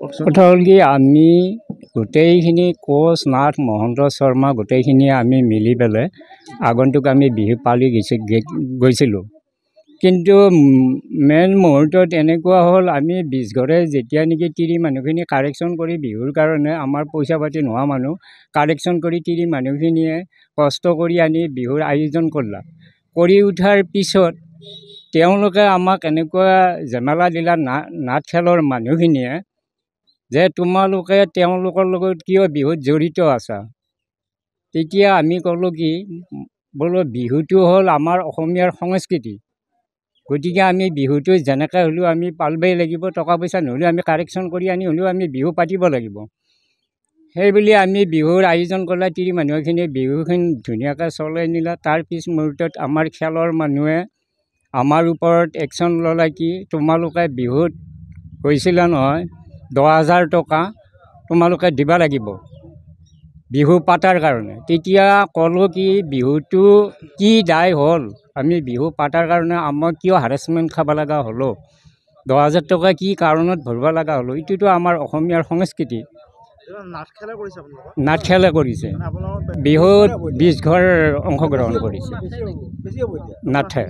কথা হ'ল কি আমি গোটেইখিনি কোচ নাথ মহন্ত শৰ্মা গোটেইখিনিয়ে আমি মিলি পেলাই আগন্তুক আমি বিহু পালি গৈছিলোঁ। কিন্তু মেইন মুহূৰ্তত এনেকুৱা হ'ল আমি 20 ঘৰে যেতিয়া নেকি তিৰি মানুহখিনি কাৰেকশ্যন কৰি বিহুৰ কাৰণে আমাৰ পইচা পাতি নোহোৱা মানুহ কাৰেকশ্যন কৰি তিৰি মানুহখিনিয়ে কষ্ট কৰি আনি বিহুৰ আয়োজন কৰিলা। কৰি উঠাৰ পিছত তেওঁলোকে আমাক এনেকুৱা জেমেলা দিলা নাট খেলৰ মানুহখিনিয়ে যে তোমালোকে তেওঁলোকৰ লগত কিয় বিহুত জড়িত আছা। তেতিয়া আমি ক'লোঁ কি বোলো বিহুটো হ'ল আমাৰ অসমীয়াৰ সংস্কৃতি, গতিকে আমি বিহুটো যেনেকৈ হ'লেও আমি পালিবই লাগিব, টকা পইচা নহ'লেও আমি কাৰেকশ্যন কৰি আনি হ'লেও আমি বিহু পাতিব লাগিব। সেইবুলি আমি বিহুৰ আয়োজন কৰিলে তিৰি মানুহখিনিয়ে বিহুখিনি ধুনীয়াকৈ চলাই নিলা। তাৰ পিছ মুহূৰ্তত আমাৰ খেলৰ মানুহে আমাৰ ওপৰত একশ্যন ল'লে কি তোমালোকে বিহুত হৈছিলে নহয় 10,000 টকা তোমালোকে দিব লাগিব বিহু পাতাৰ কাৰণে। তেতিয়া ক'লোঁ কি বিহুটো কি দায় হ'ল, আমি বিহু পাতাৰ কাৰণে আমাক কিয় হাৰেছমেণ্ট খাব লগা হ'লো, 10,000 টকা কি কাৰণত ভৰিব লগা হ'লো। এইটোতো আমাৰ অসমীয়াৰ সংস্কৃতি। নাট খেলে কৰিছে, বিহুত 20 ঘৰ অংশগ্ৰহণ কৰিছে নাটে।